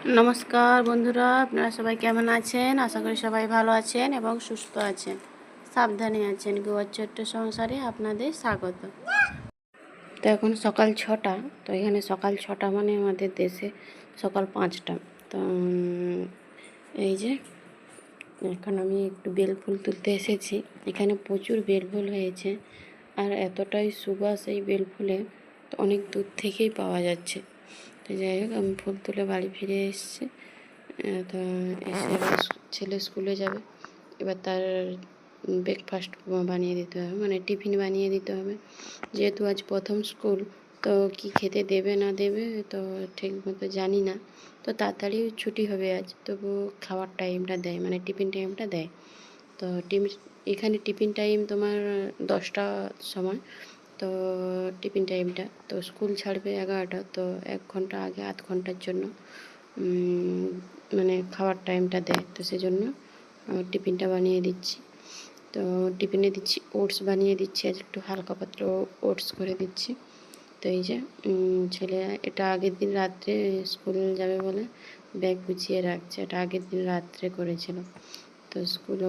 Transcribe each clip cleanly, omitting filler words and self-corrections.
নমস্কার বন্ধুরা, আপনারা সবাই কেমন আছেন? আশা করি সবাই ভালো আছেন এবং সুস্থ আছেন, সাবধানে আছেন। গোয়ার ছোট্ট সংসারে আপনাদের স্বাগত। তো এখন সকাল 6টা। তো এখানে সকাল 6টা মানে আমাদের দেশে সকাল 5টা। তো এই যে এখন আমি একটু বেলফুল তুলতে এসেছি। এখানে প্রচুর বেলফুল হয়েছে, আর এতটাই সুবাস এই বেলফুলে, তো অনেক দূর থেকেই পাওয়া যাচ্ছে। তো যাই হোক, আমি ফুল তুলে বাড়ি ফিরে এসেছি। তো এসে এবার ছেলে স্কুলে যাবে। এবার তার ব্রেকফাস্ট বানিয়ে দিতে হবে, মানে টিফিন বানিয়ে দিতে হবে। যেহেতু আজ প্রথম স্কুল, তো কি খেতে দেবে না দেবে তো ঠিক মতো জানি না। তো তাড়াতাড়ি ছুটি হবে আজ, তবু খাওয়ার টাইমটা দেয়, মানে টিফিন টাইমটা দেয়। তো এখানে টিফিন টাইম তোমার 10টা সময়। তো টিফিন টাইমটা, তো স্কুল ছাড়বে 11টা, তো 1 ঘন্টা আগে আধ ঘন্টার জন্য মানে খাওয়ার টাইমটা দেয়। তো সেজন্য টিফিনটা বানিয়ে দিচ্ছি। তো টিফিনে দিচ্ছি ওটস বানিয়ে দিচ্ছি, আজ একটু হালকা পাতলা ওটস করে দিচ্ছি। তো এই যে ছেলে এটা আগের দিন রাত্রে স্কুল যাবে বলে ব্যাগ গুছিয়ে রাখছে, এটা আগের দিন রাত্রে করেছিল। তো স্কুলে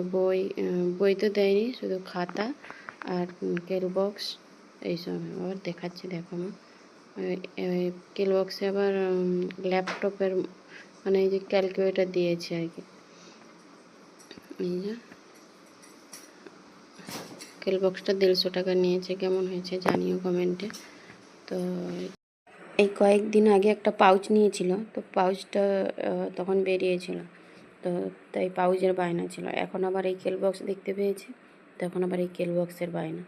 বই তো দেয়নি, শুধু খাতা আর কেল বক্স এইসব আবার দেখাচ্ছি। দেখো মা, কেল বক্সে আবার ল্যাপটপের মানে এই যে ক্যালকুলেটর দিয়েছে আর কি। এই যে স্কেল বক্সটা 150 টাকা নিয়েছে, কেমন হয়েছে জানিও কমেন্টে। তো এই কয়েকদিন আগে একটা পাউচ নিয়েছিল, তো পাউচটা তখন বেরিয়েছিল, তো তাই পাউচের বায়না ছিল। এখন আবার এই কেল বক্স দেখতে পেয়েছে, তখন আবার এই কেল বক্সের বায়না।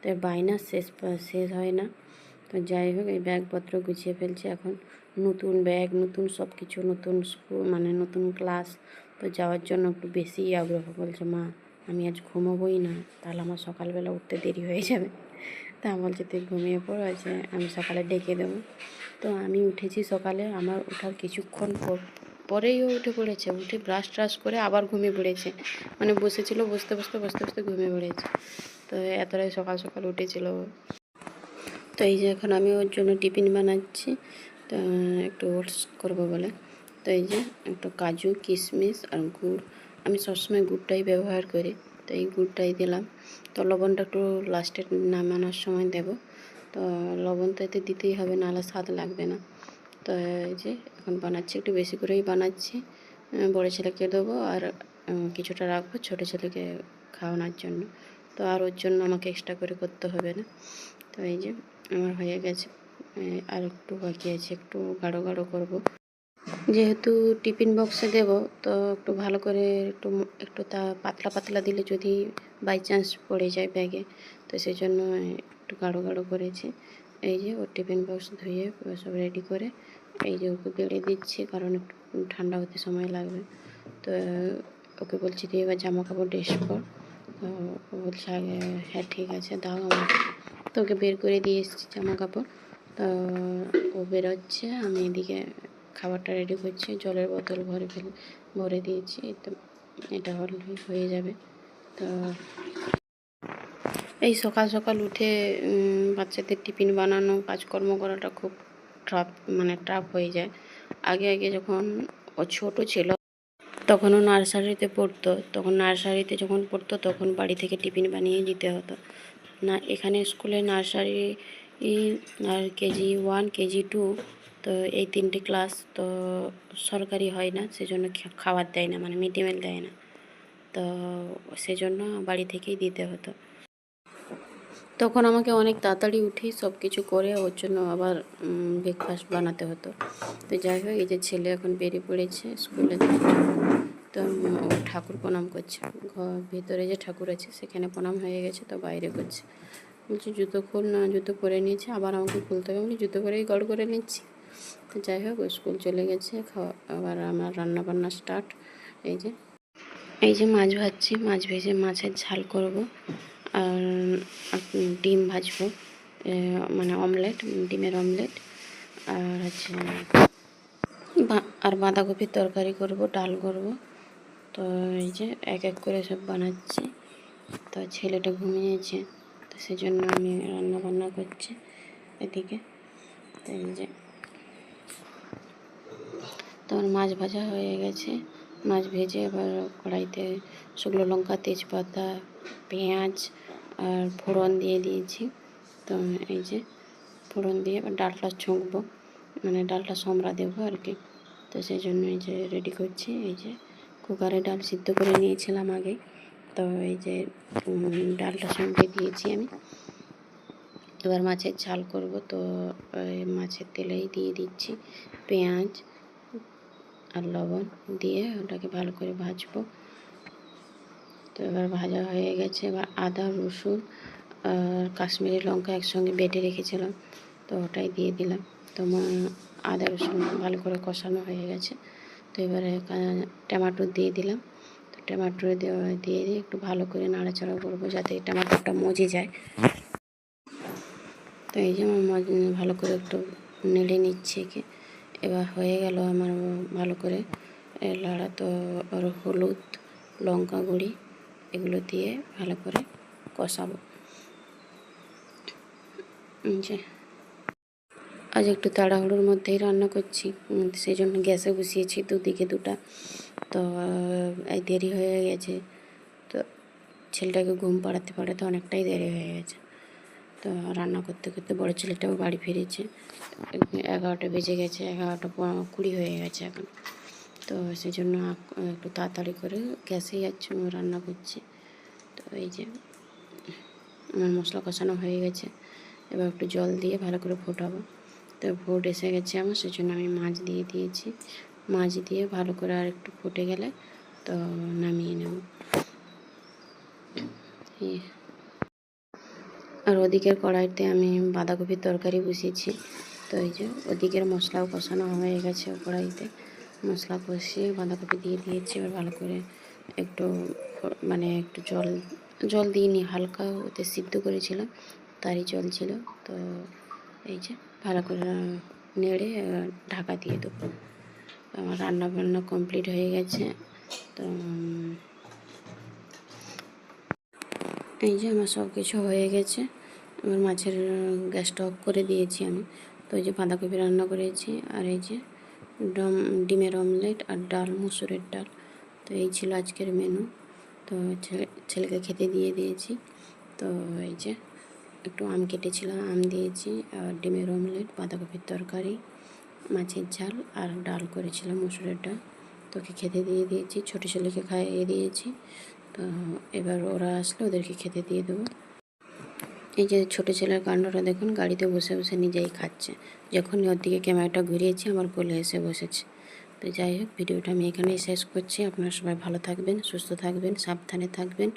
তো বায়না শেষ হয় না। তো যাই হোক, এই ব্যাগপত্র গুছিয়ে ফেলছে এখন। নতুন ব্যাগ, নতুন সব কিছু, নতুন স্কুল মানে নতুন ক্লাস। তো যাওয়ার জন্য একটু বেশিই আগ্রহ। বলছে মা আমি আজ ঘুমোবই না, তাহলে আমার সকালবেলা উঠতে দেরি হয়ে যাবে। তা আমি বলছি তুই ঘুমিয়ে পড়ো, আছে আমি সকালে ডেকে দেবো। তো আমি উঠেছি সকালে, আমার ওঠার কিছুক্ষণ পরেই ও উঠে পড়েছে। উঠে ব্রাশ ট্রাশ করে আবার ঘুমিয়ে পড়েছে, মানে বসেছিল, বসতে বসতে ঘুমিয়ে পড়েছে। তো এতটাই সকাল সকাল উঠেছিল। তো এই যে এখন আমি ওর জন্য টিফিন বানাচ্ছি, তো একটু ওটস করবো বলে। তো এই যে একটু কাজু কিশমিশ আর গুড়, আমি সবসময় গুড়টাই ব্যবহার করি, তো এই গুড়টাই দিলাম। তো লবণটা একটু লাস্টে নামানোর সময় দেব। তো লবণ তো এতে দিতেই হবে, নাহলে স্বাদ লাগবে না। তো এই যে এখন বানাচ্ছি, একটু বেশি করেই বানাচ্ছি। বড় ছেলেকে দেবো আর কিছুটা রাখবো ছোটো ছেলেকে খাওয়ানোর জন্য। তো আর ওর জন্য আমাকে এক্সট্রা করে করতে হবে না। তো এই যে আমার হয়ে গেছে, আর একটু বাকি আছে, একটু গাঢ় গাঢ় করবো। যেহেতু টিফিন বক্সে দেব, তো একটু ভালো করে একটু তা পাতলা পাতলা দিলে যদি বাই চান্স পড়ে যায় ব্যাগে, তো সেই জন্য একটু গাঢ় গাঢ় করেছি। এই যে ওর টিফিন বক্স ধুয়ে সব রেডি করে এই যে ওকে বেড়ে দিচ্ছি, কারণ একটু ঠান্ডা হতে সময় লাগবে। তো ওকে বলছি তুই এবার জামা কাপড় ড্রেস পর। তো ও বলছে হ্যাঁ ঠিক আছে দাও আমাকে। তো ওকে বের করে দিয়ে এসেছি জামা কাপড়। তো ও বেরোচ্ছে, আমি এদিকে খাবারটা রেডি করছি, জলের বোতল ভরে দিয়েছি। তো এটা হয়ে যাবে। তো এই সকাল সকাল উঠে বাচ্চাদের টিফিন বানানো, কাজকর্ম করাটা খুব টাফ হয়ে যায়। আগে যখন ও ছোটো ছিল, তখনও নার্সারিতে পড়তো, যখন পড়তো তখন বাড়ি থেকে টিফিন বানিয়ে দিতে হতো না। এখানে স্কুলে নার্সারি আর KG1 KG2, তো এই 3টে ক্লাস তো সরকারি হয় না, সেজন্য খাবার দেয় না, মানে মিড ডে মিল দেয় না। তো সেজন্য বাড়ি থেকেই দিতে হতো। তখন আমাকে অনেক তাড়াতাড়ি উঠেই সব কিছু করে ওর জন্য আবার ব্রেকফাস্ট বানাতে হতো। তো যাই হোক, এই যে ছেলে এখন বেরিয়ে পড়েছে স্কুলে। তো ও ঠাকুর প্রণাম করছে, ভিতরে যে ঠাকুর আছে সেখানে প্রণাম হয়ে গেছে, তো বাইরে করছে। বলছি জুতো খুল না, জুতো পরে নিয়েছে, আবার আমাকে খুলতে হবে। বলি জুতো পরেই গড় করে নিচ্ছি। তো যাই হোক, ও স্কুল চলে গেছে, আবার আমার রান্নাবান্না স্টার্ট। এই যে মাছ ভাজছি, মাছ ভেজে মাছের ঝাল করব, আর ডিম ভাজবো, মানে অমলেট, ডিমের অমলেট, আর হচ্ছে আর বাঁধাকপির তরকারি করব, ডাল করব। তো এই যে এক এক করে সব বানাচ্ছি। তো ছেলেটা ঘুমিয়েছে, তো সেজন্য আমি রান্না বান্না করছি এদিকে। তো এই যে, তো আমার মাছ ভাজা হয়ে গেছে। মাছ ভেজে এবার কড়াইতে শুকনো লঙ্কা, তেজপাতা, পেঁয়াজ আর ফোড়ন দিয়ে দিয়েছি। তো এই যে ফোড়ন দিয়ে এবার ডালটা ছুঁকবো, মানে ডালটা সম্রা দেবো আর কি। তো সেই জন্য এই যে রেডি করছি। এই যে কুকারে ডাল সিদ্ধ করে নিয়েছিলাম আগে। তো এই যে ডালটা সঙ্গে দিয়েছি আমি। এবার মাছের ঝাল করব। তো মাছের তেলেই দিয়ে দিচ্ছি পেঁয়াজ আর লবণ দিয়ে ওটাকে ভালো করে ভাজবো। তো এবার ভাজা হয়ে গেছে। এবার আদা, রসুন আর কাশ্মীরি লঙ্কা একসঙ্গে বেটে রেখেছিলাম, তো ওটাই দিয়ে দিলাম। তো আদা রসুন ভালো করে কষানো হয়ে গেছে। তো এবারে টমেটো দিয়ে দিলাম। তো টমেটো দিয়ে একটু ভালো করে নাড়াচাড়া করবো যাতে টমেটোটা মজে যায়। তো এই যে আমার ভালো করে একটু নেড়ে নিচ্ছে কি। এবার হয়ে গেল আমার ভালো করে লাড়া। তো আর হলুদ, লঙ্কা গুঁড়ি এগুলো দিয়ে ভালো করে কষাবো। যে আজ একটু তাড়াহুড়োর মধ্যেই রান্না করছি, সেই জন্য গ্যাসে বসিয়েছি দুদিকে দুটা। তো এই দেরি হয়ে গেছে। তো ছেলেটাকে ঘুম পাড়াতে পাড়াতে অনেকটাই দেরি হয়ে গেছে। তো রান্না করতে করতে বড় ছেলেটাও বাড়ি ফিরেছে। 11টা বেজে গেছে, 11:20 হয়ে গেছে এখন। তো সেই জন্য একটু তাড়াতাড়ি করে গ্যাসেই যাচ্ছি রান্না করছি। তো এই যে আমার মশলা কষানো হয়ে গেছে। এবার একটু জল দিয়ে ভালো করে ফোটাবো। তো ফুট এসে গেছে আমার, সেই জন্য আমি মাছ দিয়ে দিয়েছি। মাছ দিয়ে ভালো করে আর একটু ফুটে গেলে তো নামিয়ে নেব। আর ওদিকের কড়াইতে আমি বাঁধাকপির তরকারি বসিয়েছি। তো এই যে ওদিকের মশলাও কষানো হয়ে গেছে। কড়াইতে মশলা কষিয়ে বাঁধাকপি দিয়ে দিয়েছি। এবার ভালো করে একটু একটু জল দিইনি, হালকা ওতে সিদ্ধ করেছিলাম, তারই জল ছিল। তো এই যে ভালো করে নেড়ে ঢাকা দিয়ে দেবো। আমার রান্না বান্না কমপ্লিট হয়ে গেছে। তো এই যে আমার সব কিছু হয়ে গেছে। আমার মাছের গ্যাসটা অফ করে দিয়েছি আমি। তো এই যে বাঁধাকপি রান্না করেছি, আর এই যে ডিমের অমলেট আর ডাল, মুসুরের ডাল। তো এই ছিল আজকের মেনু। তো ছেলেকে খেতে দিয়ে দিয়েছি। তো এই যে একটু আম কেটেছিলাম, আম দিয়েছি, আর ডিমের অমলেট, বাঁধাকপির তরকারি, মাছের ঝাল আর ডাল করেছিলাম, মুসুরের ডাল। তোকে খেতে দিয়ে দিয়েছি, ছোটো ছেলেকে খাইয়ে দিয়েছি। তো এবার ওরা আসলে ওদেরকে খেতে দিয়ে দেবো। এই যে ছোটো ছেলের কাণ্ডটা দেখুন, গাড়িতে বসে বসে নিজেই খাচ্ছে। যখনই ওর দিকে ক্যামেরাটা ঘুরিয়েছি আমার কোলে এসে বসেছে। তো যাই হোক, ভিডিওটা আমি এখানেই শেষ করছি। আপনারা সবাই ভালো থাকবেন, সুস্থ থাকবেন, সাবধানে থাকবেন।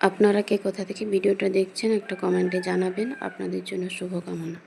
আপনারা কে কোথা থেকে ভিডিওটা দেখছেন একটা কমেন্টে জানাবেন। আপনাদের জন্য শুভকামনা।